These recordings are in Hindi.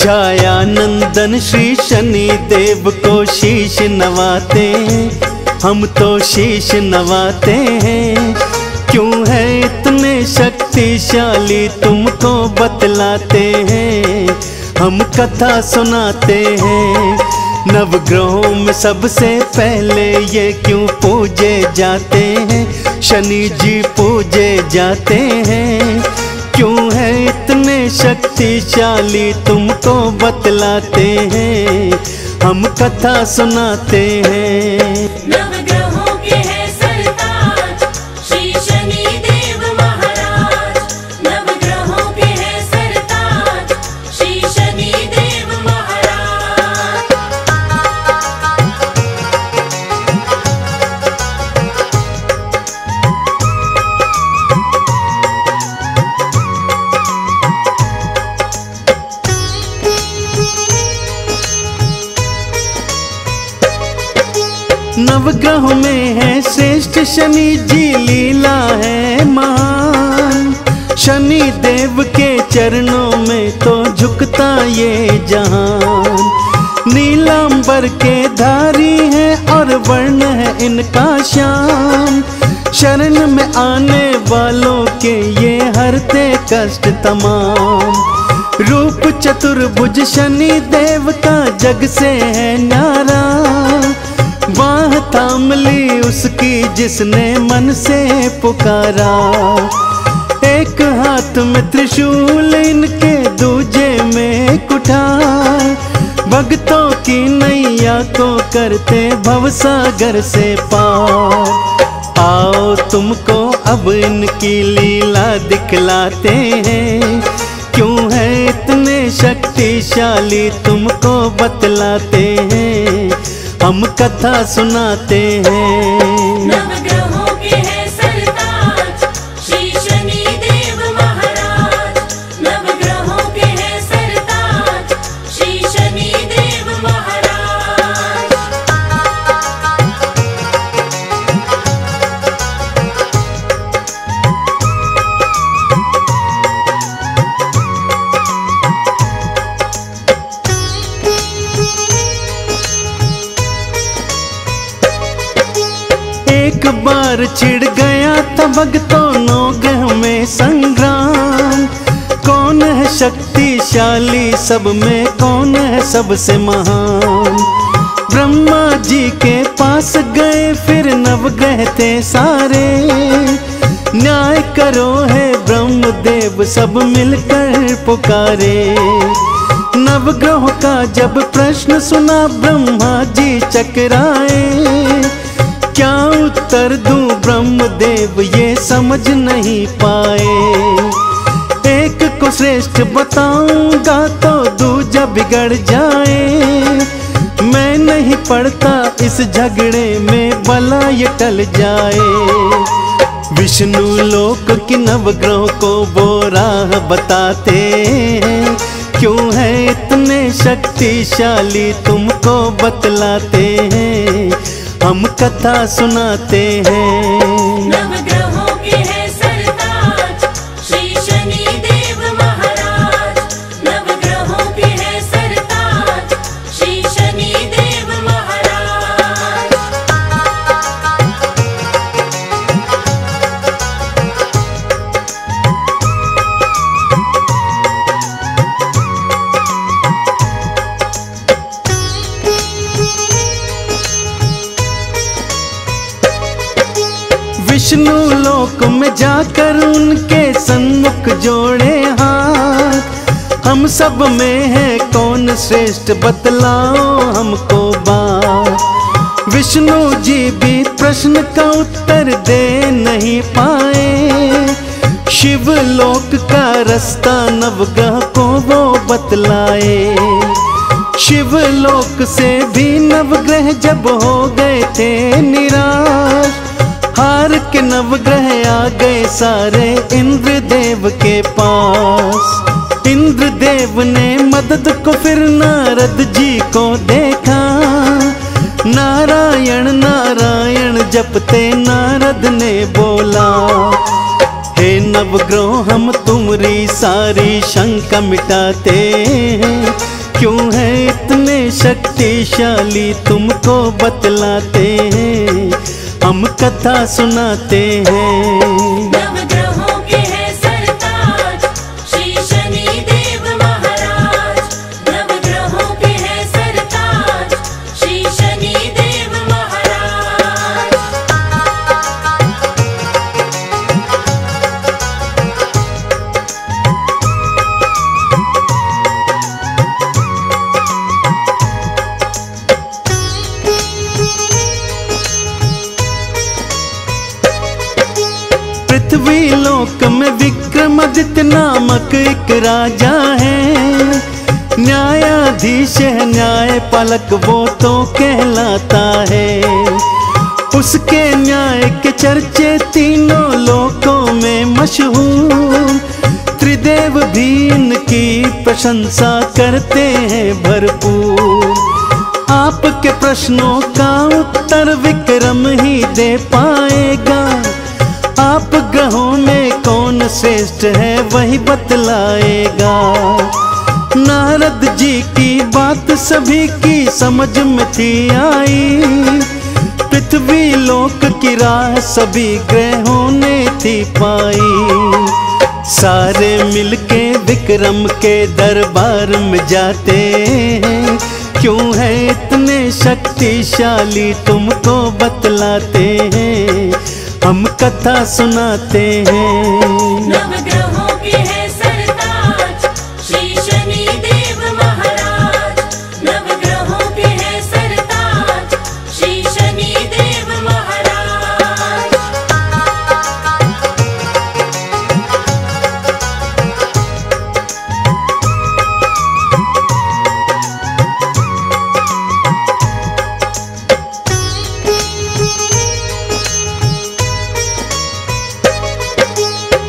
छाया नंदन श्री शनि देव को शीश नवाते, हम तो शीश नवाते हैं। क्यों है इतने शक्तिशाली तुमको बतलाते हैं, हम कथा सुनाते हैं। नवग्रहों में सबसे पहले ये क्यों पूजे जाते हैं, शनि जी पूजे जाते हैं। क्यों है इतने शक्तिशाली तुमको बतलाते हैं, हम कथा सुनाते हैं। नवग्रहों के हैं सरताज श्री शनि देव महाराज, नवग्रहों के हैं सरताज श्री शनि देव महाराज। नवग्रह में है श्रेष्ठ शनि जी, लीला है महान। शनि देव के चरणों में तो झुकता ये जहान। नीलांबर के धारी है और वर्ण है इनका श्याम। शरण में आने वालों के ये हरते कष्ट तमाम। रूप चतुर्भुज शनि देव का जग से है न्यारा। बाह थाम ली उसकी जिसने मन से पुकारा। एक हाथ में त्रिशूल इनके दूजे में कुठार। भक्तों की नैया को करते भवसागर से पार। आओ तुमको अब इनकी लीला दिखलाते हैं। क्यों है इतने शक्तिशाली तुमको बतलाते हैं, हम कथा सुनाते हैं। नवग्रहों के हैं सरताज श्री शनि देव महाराज, नवग्रहों के हैं सरताज श्री शनि देव महाराज। एक बार छिड़ गया था भक्तों नवग्रह में संग्राम। कौन है शक्तिशाली सब में, कौन है सबसे महान। ब्रह्मा जी के पास गए फिर नवग्रह थे सारे। न्याय करो है ब्रह्मदेव सब मिलकर पुकारे। नवग्रहों का जब प्रश्न सुना ब्रह्मा जी चकराए। क्या उत्तर दूं ब्रह्मदेव ये समझ नहीं पाए। एक को श्रेष्ठ बताऊंगा तो दूजा बिगड़ जाए। मैं नहीं पड़ता इस झगड़े में भला ये टल जाए। विष्णु लोक की नवग्रहों को वो राह बताते हैं। क्यों है इतने शक्तिशाली तुमको बतलाते हैं, हम कथा सुनाते हैं। नवग्रहों के हैं सरताज श्री शनि देव महाराज, नवग्रहों के हैं सरताज श्री शनि देव महाराज। विष्णु लोक में जाकर उनके सन्मुख जोड़े हाथ। हम सब में है कौन श्रेष्ठ बतलाओ हमको बात। विष्णु जी भी प्रश्न का उत्तर दे नहीं पाए। शिव लोक का रास्ता नवग्रह को वो बतलाए। शिव लोक से भी नवग्रह जब हो गए थे निराश। हार के नवग्रह आ गए सारे इंद्रदेव के पास। इंद्रदेव ने मदद को फिर नारद जी को देखा। नारायण नारायण जपते नारद ने बोला, हे नवग्रह हम तुम्हारी सारी शंका मिटाते हैं। क्यों है इतने शक्तिशाली तुमको बतलाते हैं, हम कथा सुनाते हैं। नवग्रहों के हैं सरताज श्री शनि देव महाराज। नवग्रहों के हैं सरताज श्री शनि देव महाराज। पृथ्वी लोक में विक्रमादित्य नामक एक राजा है, न्यायाधीश है न्यायपालक वो तो कहलाता है। उसके न्याय के चर्चे तीनों लोकों में मशहूर, त्रिदेव भी इनकी प्रशंसा करते हैं भरपूर। आपके प्रश्नों का उत्तर विक्रम ही दे पाएगा, आप ग्रहों में कौन श्रेष्ठ है वही बतलाएगा। नारद जी की बात सभी की समझ में थी आई, पृथ्वी लोक की राह सभी ग्रहों ने थी पाई। सारे मिलके विक्रम के दरबार में जाते हैं, क्यों है इतने शक्तिशाली तुमको बतलाते हैं, हम कथा सुनाते हैं। नवग्रहों के हैं सरताज श्री शनि देव महाराज। नवग्रहों के हैं सरताज श्री शनि देव महाराज।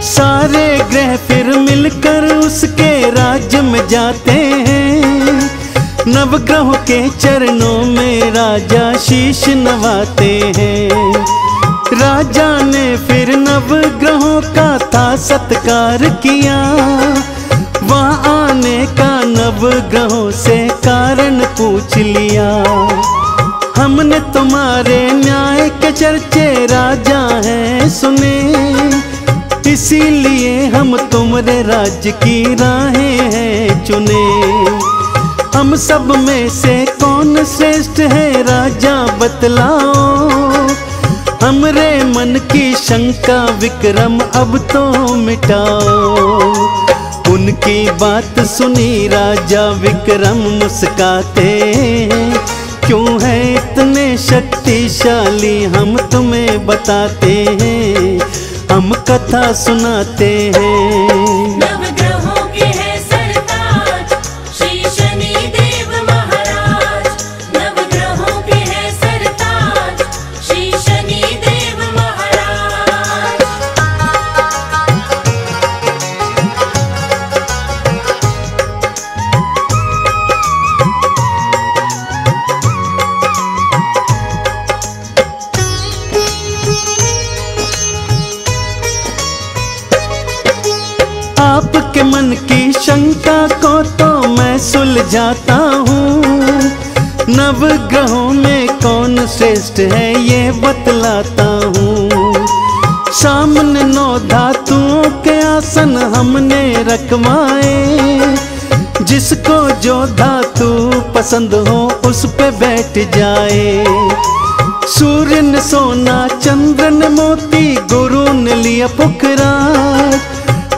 सारे ग्रह फिर मिलकर उसके राज्य में जाते हैं, नवग्रहों के चरणों में राजा शीश नवाते हैं। राजा ने फिर नवग्रहों का था सत्कार किया, वहाँ आने का नवग्रहों से कारण पूछ लिया। हमने तुम्हारे न्याय के चर्चे राजा हैं सुने, इसीलिए हम तुम्हारे राज्य की राहें हैं चुने। हम सब में से कौन श्रेष्ठ है राजा बतलाओ, हमरे मन की शंका विक्रम अब तो मिटाओ। उनकी बात सुनी राजा विक्रम मुस्काते हैं, क्यों है इतने शक्तिशाली हम तुम्हें बताते हैं, हम कथा सुनाते हैं। नवग्रहों के हैं सरताज श्री शनि देव महाराज। नवग्रहों के हैं सरताज श्री शनि देव महाराज। आपके मन की शंका को तो मैं सुलझाता हूँ, नवग्रहों में कौन श्रेष्ठ है ये बतलाता हूँ। सामने 9 धातुओं के आसन हमने रखवाए, जिसको जो धातु पसंद हो उस पे बैठ जाए। सूर्य ने सोना, चंद्र ने मोती, गुरु ने लिया पुखराज,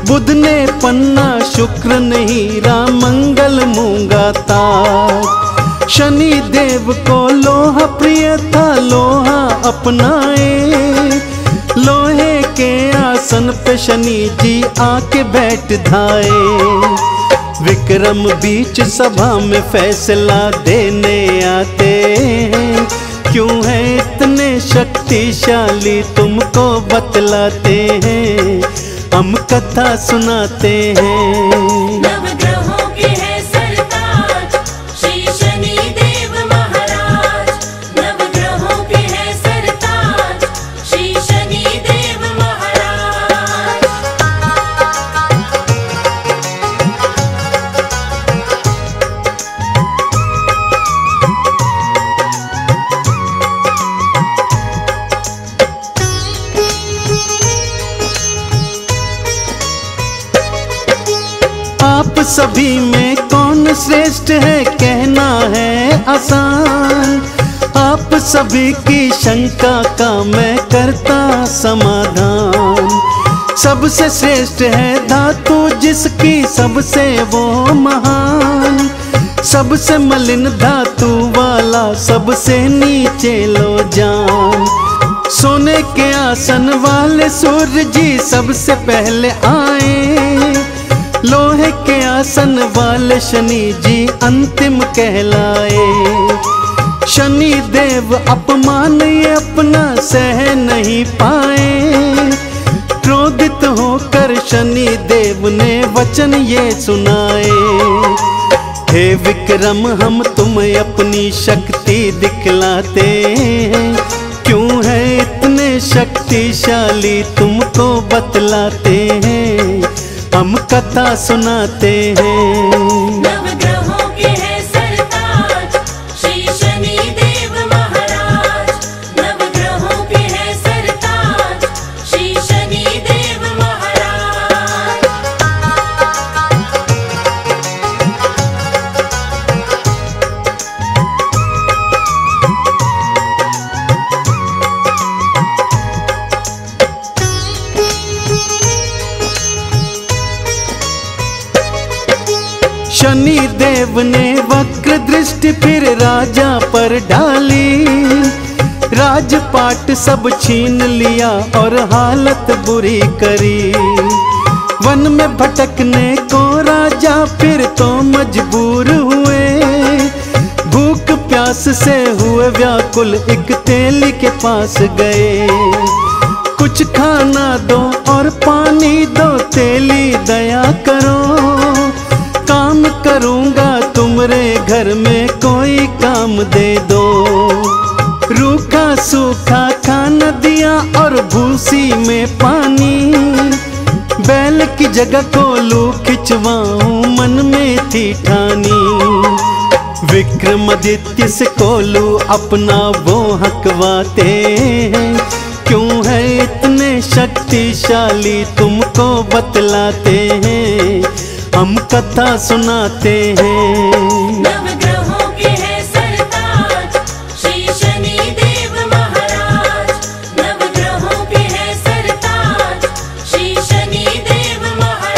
बुध ने पन्ना, शुक्र ने हीरा, मंगल मूंगा ताज। शनि देव को लोहा प्रिय था, लोहा अपनाए, लोहे के आसन पे शनि जी आके बैठ धाए। विक्रम बीच सभा में फैसला देने आते हैं, क्यों है इतने शक्तिशाली तुमको बतलाते हैं, हम कथा सुनाते हैं। नवग्रहों के हैं सरताज श्री शनि देव महाराज। नवग्रहों के हैं सरताज श्री शनि देव महाराज। सभी में कौन श्रेष्ठ है कहना है आसान। आप सभी की शंका का मैं करता समाधान। सबसे श्रेष्ठ है धातु जिसकी सबसे वो महान। सबसे मलिन धातु वाला सबसे नीचे लो जान। सोने के आसन वाले सूर्य जी सबसे पहले आए। लोहे के आसन वाले शनि जी अंतिम कहलाए। शनि देव अपमान ये अपना सह नहीं पाए। क्रोधित होकर शनि देव ने वचन ये सुनाए। हे विक्रम हम तुम्हें अपनी शक्ति दिखलाते हैं। क्यों है इतने शक्तिशाली तुमको बतलाते हैं। हम कथा सुनाते हैं। नवग्रहों के हैं सरताज श्री शनि देव महाराज। नवग्रहों के हैं सरताज श्री शनि देव महाराज। शनि देव ने वक्र दृष्टि फिर राजा पर डाली। राजपाट सब छीन लिया और हालत बुरी करी। वन में भटकने को राजा फिर तो मजबूर हुए। भूख प्यास से हुए व्याकुल एक तेली के पास गए। कुछ खाना दो और पानी दो तेली दया करो। काम करूंगा तुमरे घर में कोई काम दे दो। रूखा सूखा खाना दिया और भूसी में पानी। बैल की जगह कोलू खिंचवाऊं मन में थी ठानी। विक्रमादित्य से कोलू अपना वो हकवाते हैं। क्यों है इतने शक्तिशाली तुमको बतलाते हैं। हम कथा सुनाते हैं। नवग्रहों के हैं सरताज श्री शनि देव महाराज। नवग्रहों के हैं सरताज श्री शनि देव महाराज।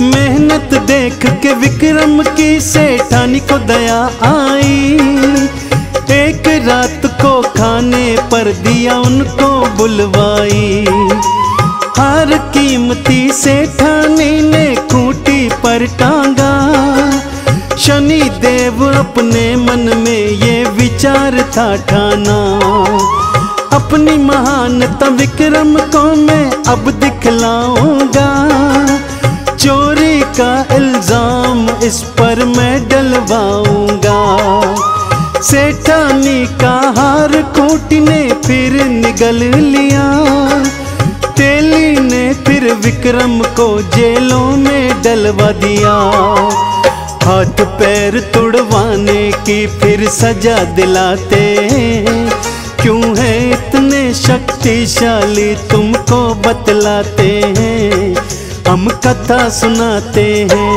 मेहनत देख के विक्रम की सेठानी को दया आई। एक रात को खाने पर दिया उनको बुलवाई। हर कीमती सेठानी ने खूंटी पर टांगा। शनि देव अपने मन में ये विचार था ठाना। अपनी महानता विक्रम को मैं अब दिखलाऊंगा। चोरी का इल्जाम इस पर मैं डलवाऊंगा। सेठानी का हार खूंटी ने फिर निगल लिया। तेली ने फिर विक्रम को जेलों में डलवा दिया। हाथ पैर तुड़वाने की फिर सजा दिलाते हैं। क्यों है इतने शक्तिशाली तुमको बतलाते हैं। हम कथा सुनाते हैं।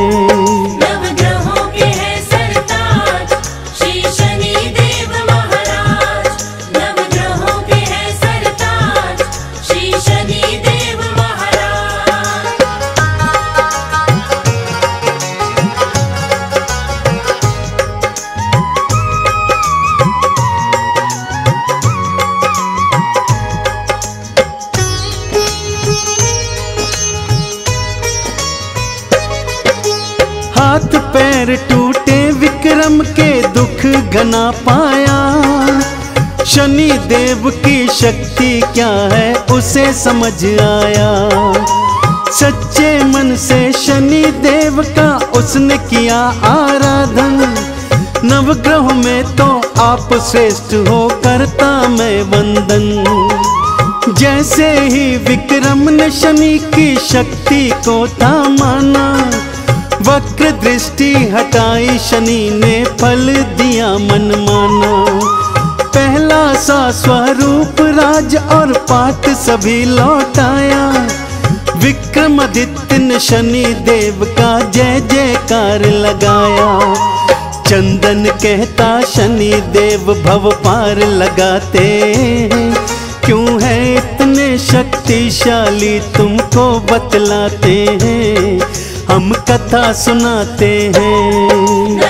नवग्रहों के हैं सरताज श्री शनि देव महाराज। नवग्रहों के हैं सरताज श्री शनि देव महाराज। हाथ पैर टूटे विक्रम के दुख घना पाया। शनि देव की शक्ति क्या है उसे समझ आया। सच्चे मन से शनि देव का उसने किया आराधन। नवग्रह में तो आप श्रेष्ठ हो करता मैं वंदन। जैसे ही विक्रम ने शनि की शक्ति को था माना, वक्र दृष्टि हटाई शनि ने फल दिया मनमाना। पहला सा स्वरूप राज और पाठ सभी लौटाया, विक्रमादित्य ने शनि देव का जय जयकार लगाया। चंदन कहता शनि देव भव पार लगाते हैं, क्यों है इतने शक्तिशाली तुमको बतलाते हैं, हम कथा सुनाते हैं।